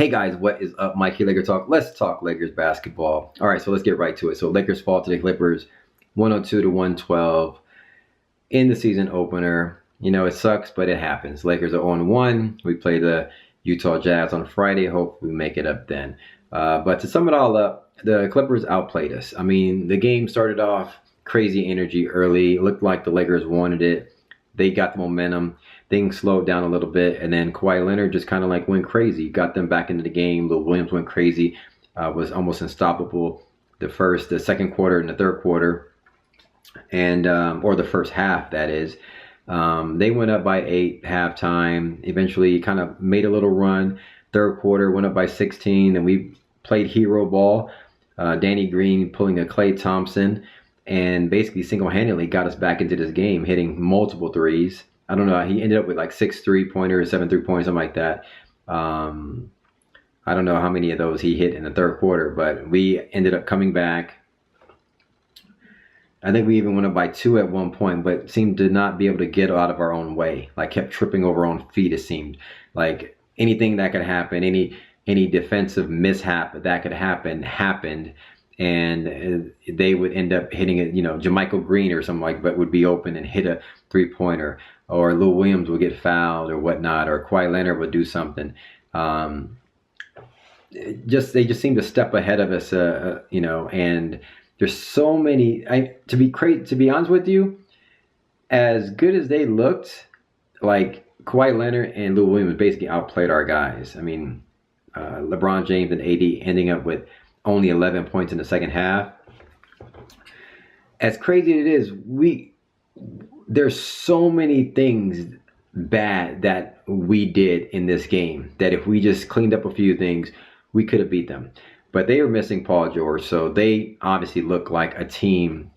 Hey guys, what is up? Mikey Laker Talk. Let's talk Lakers basketball. All right, so let's get right to it. So Lakers fall to the Clippers 102 to 112 in the season opener. You know, it sucks, but it happens. Lakers are on 1. We play the Utah Jazz on Friday. Hope we make it up then. But to sum it all up, the Clippers outplayed us. I mean, the game started off crazy energy early. It looked like the Lakers wanted it. They got the momentum. Things slowed down a little bit, and then Kawhi Leonard just kind of like went crazy, got them back into the game. Lou Williams went crazy, was almost unstoppable the second quarter, and the third quarter, and or the first half, that is. They went up by 8 halftime. Eventually, kind of made a little run. Third quarter went up by 16, and we played hero ball. Danny Green pulling a Klay Thompson, and basically single-handedly got us back into this game, hitting multiple threes. I don't know. He ended up with like 6 3-pointers, 7 3-pointers, something like that. I don't know how many of those he hit in the third quarter, but we ended up coming back. I think we even went up by 2 at one point, but seemed to not be able to get out of our own way. Like kept tripping over our own feet, it seemed. Like anything that could happen, any defensive mishap that could happen, happened. And they would end up hitting it, you know, Jermichael Green or something like that would be open and hit a 3-pointer, or Lou Williams would get fouled or whatnot, or Kawhi Leonard would do something. They just seem to step ahead of us, you know. And there's so many. To be honest with you, as good as they looked, like Kawhi Leonard and Lou Williams basically outplayed our guys. I mean, LeBron James and AD ending up with only 11 points in the second half. As crazy as it is, there's so many things bad that we did in this game that if we just cleaned up a few things, we could have beat them. But they were missing Paul George, so they obviously look like a team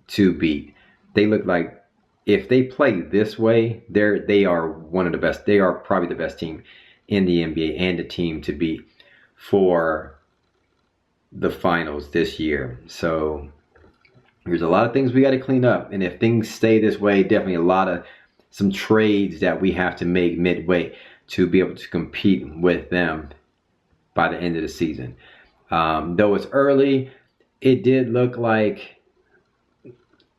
to beat. They look like if they play this way, they are one of the best. They are probably the best team in the NBA and the team to beat for the finals this year. So there's a lot of things we got to clean up, and if things stay this way, definitely some trades that we have to make midway to be able to compete with them by the end of the season. Though it's early, it did look like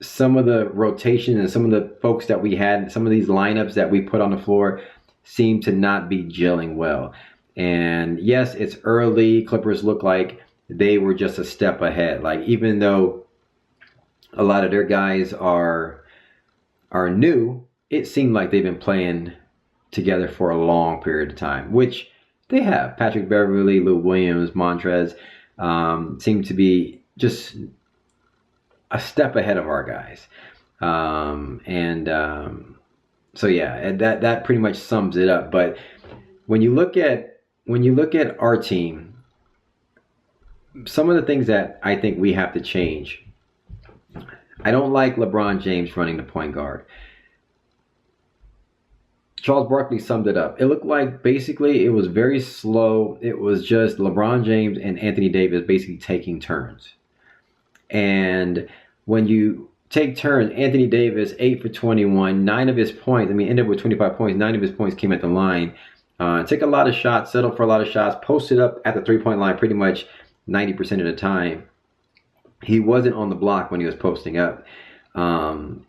some of the rotation and some of the folks that we had, some of these lineups that we put on the floor seemed to not be gelling well. And yes, it's early. Clippers look like they were just a step ahead. Like, even though a lot of their guys are new, it seemed like they've been playing together for a long period of time, which they have. Patrick Beverley, Lou Williams, Montrez seem to be just a step ahead of our guys. So yeah, that pretty much sums it up. But when you look at our team, some of the things that I think we have to change. I don't like LeBron James running the point guard. Charles Barkley summed it up. It looked like basically it was very slow. It was just LeBron James and Anthony Davis basically taking turns. And when you take turns, Anthony Davis, 8 for 21, 9 of his points, ended up with 25 points. 9 of his points came at the line. Took a lot of shots, settled for a lot of shots, posted up at the 3-point line pretty much 90% of the time. He wasn't on the block when he was posting up. And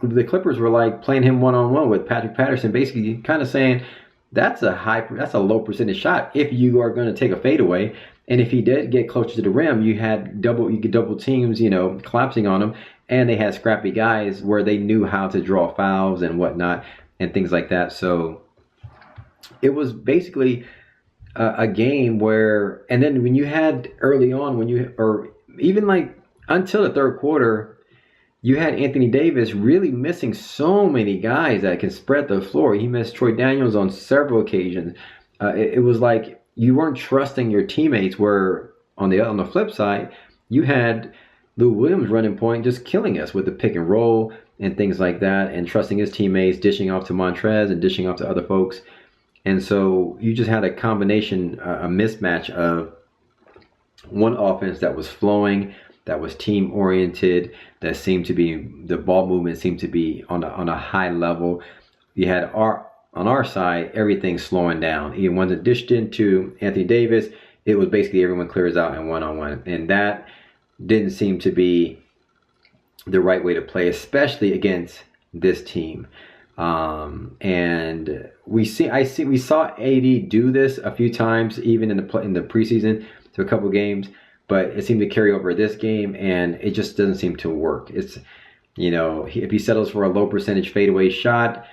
the Clippers were like playing him one-on-one with Patrick Patterson, basically kind of saying, that's a low percentage shot if you are going to take a fadeaway. And if he did get closer to the rim, you could double teams, you know, collapsing on him. And they had scrappy guys where they knew how to draw fouls and whatnot and things like that. So it was basically a game where, and then when you had early on, or even like until the third quarter, you had Anthony Davis really missing so many guys that can spread the floor. He missed Troy Daniels on several occasions. It was like you weren't trusting your teammates. Where on the flip side, you had Lou Williams running point, just killing us with the pick and roll and things like that, and trusting his teammates, dishing off to Montrez and dishing off to other folks. And so you just had a combination, a mismatch of one offense that was flowing, that was team oriented, the ball movement seemed to be on a high level. You had our on our side, everything's slowing down. Even when it dished into Anthony Davis, it was basically everyone clears out in one-on-one. And that didn't seem to be the right way to play, especially against this team. And we saw AD do this a few times, even in the preseason, to a couple games, but it seemed to carry over this game, and it just doesn't seem to work. It's, if he settles for a low percentage fadeaway shot,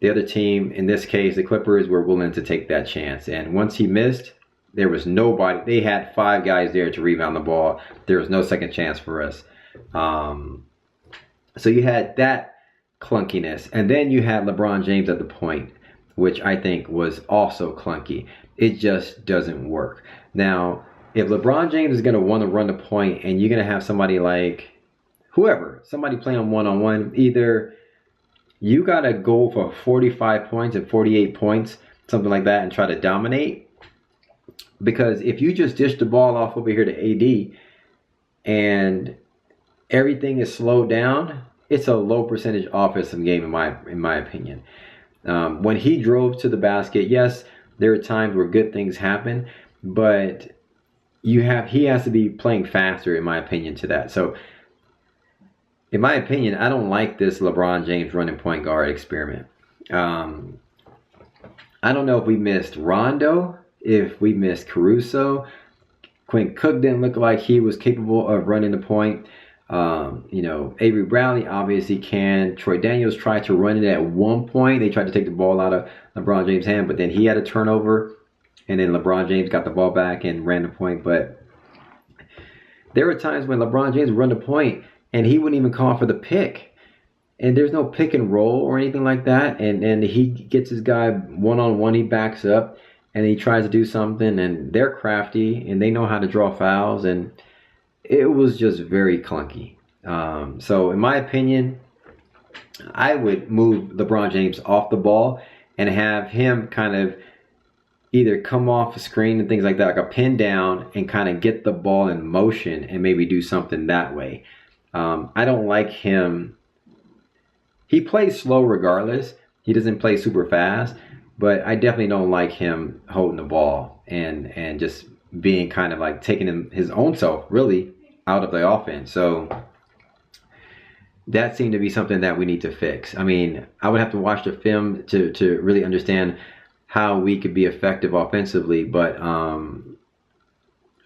the other team, in this case, the Clippers, were willing to take that chance. And once he missed, there was nobody. They had 5 guys there to rebound the ball. There was no second chance for us. So you had that clunkiness. And then you had LeBron James at the point, which I think was also clunky. It just doesn't work. Now, if LeBron James is going to want to run the point and you're going to have somebody like somebody playing one-on-one, either you got to go for 45 points and 48 points, something like that, and try to dominate. Because if you just dish the ball off over here to AD and everything is slowed down, it's a low percentage offensive game in my opinion. When he drove to the basket, yes, there are times where good things happen, but he has to be playing faster, in my opinion, to that. So, in my opinion, I don't like this LeBron James running point guard experiment. I don't know if we missed Rondo, if we missed Caruso. Quinn Cook didn't look like he was capable of running the point. Avery Bradley obviously can. Troy Daniels tried to run it at one point. They tried to take the ball out of LeBron James' hand, but then he had a turnover, and then LeBron James got the ball back and ran the point. But there were times when LeBron James would run the point, and he wouldn't even call for the pick. And there's no pick and roll or anything like that. And he gets his guy one-on-one, he backs up, and he tries to do something, and they're crafty, and they know how to draw fouls, and it was just very clunky. So in my opinion, I would move LeBron James off the ball and have him kind of either come off a screen and things like that, like a pin down, and kind of get the ball in motion and maybe do something that way. I don't like him. He plays slow regardless. He doesn't play super fast, but I definitely don't like him holding the ball and just being kind of like taking his own self really out of the offense. So that seemed to be something that we need to fix. I mean, I would have to watch the film to really understand how we could be effective offensively, but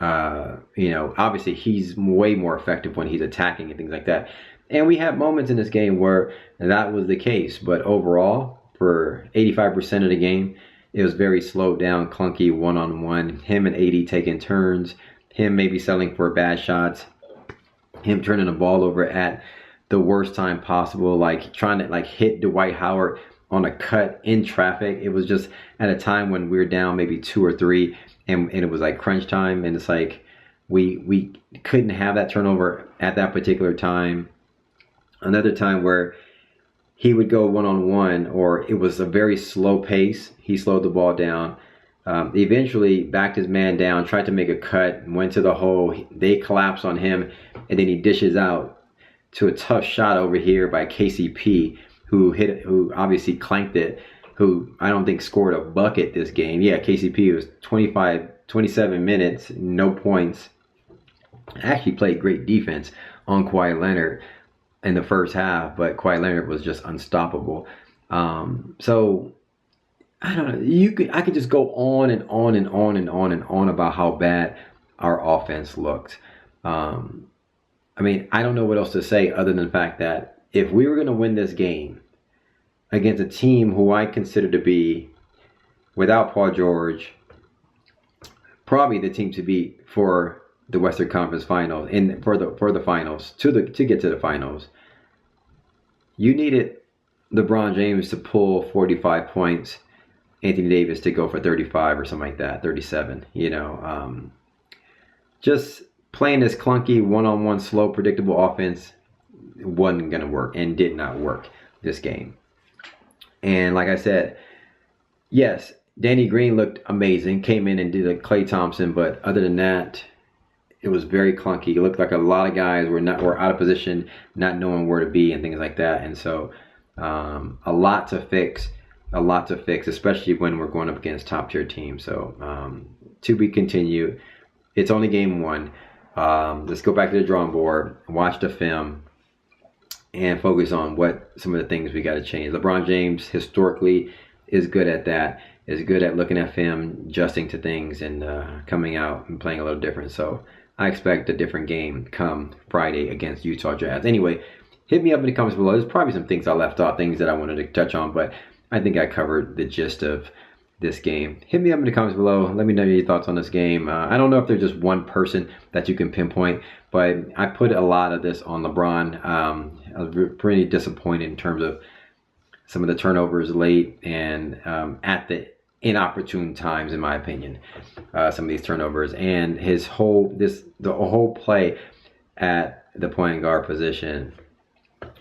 obviously he's way more effective when he's attacking and things like that. And we have moments in this game where that was the case, but overall, for 85% of the game, it was very slowed down, clunky, one-on-one. Him and AD taking turns, him maybe settling for bad shots, him turning the ball over at the worst time possible, like trying to hit Dwight Howard on a cut in traffic. It was just at a time when we were down maybe 2 or 3, and it was like crunch time, and it's like we couldn't have that turnover at that particular time. Another time where he would go one-on-one, or it was a very slow pace, he slowed the ball down. Eventually backed his man down, tried to make a cut, went to the hole. They collapsed on him, and then he dishes out to a tough shot over here by KCP, who obviously clanked it, who I don't think scored a bucket this game. Yeah, KCP was 27 minutes, no points. Actually played great defense on Kawhi Leonard in the first half, but Kawhi Leonard was just unstoppable. So I don't know. I could just go on and on and on and on and on about how bad our offense looked. I mean, I don't know what else to say other than the fact that if we were going to win this game against a team who I consider to be, without Paul George, probably the team to beat for the Western Conference Finals, and for the finals, to get to the finals, you needed LeBron James to pull 45 points, Anthony Davis to go for 35 or something like that, 37. Just playing this clunky one-on-one, slow, predictable offense wasn't going to work, and did not work this game. And like I said, yes, Danny Green looked amazing, came in and did a Klay Thompson, but other than that, it was very clunky. It looked like a lot of guys were out of position, not knowing where to be and things like that. And so a lot to fix a lot to fix, especially when we're going up against top tier teams. So to be continued. It's only game one. Let's go back to the drawing board, watch the film, and focus on what some of the things we got to change. LeBron James historically is good at that. Is good at looking at film, adjusting to things, and coming out and playing a little different. So I expect a different game come Friday against Utah Jazz. Anyway, hit me up in the comments below. There's probably some things I left off, things that I wanted to touch on, but I think I covered the gist of this game. Hit me up in the comments below. Let me know your thoughts on this game. I don't know if there's just one person that you can pinpoint, but I put a lot of this on LeBron. I was pretty disappointed in terms of some of the turnovers late and at the inopportune times, in my opinion. Some of these turnovers and the whole play at the point guard position.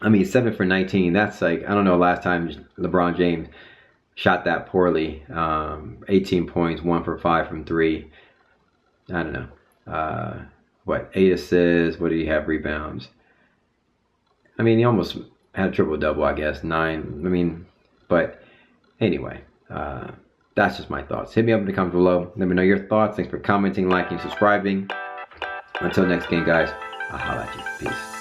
I mean, 7 for 19. That's like, I don't know, last time LeBron James shot that poorly. 18 points, 1 for 5 from 3. I don't know. 8 assists? What did he have? Rebounds? I mean, he almost had a triple-double, I guess. 9. I mean, but anyway, that's just my thoughts. Hit me up in the comments below. Let me know your thoughts. Thanks for commenting, liking, subscribing. Until next game, guys, I'll holla at you. Peace.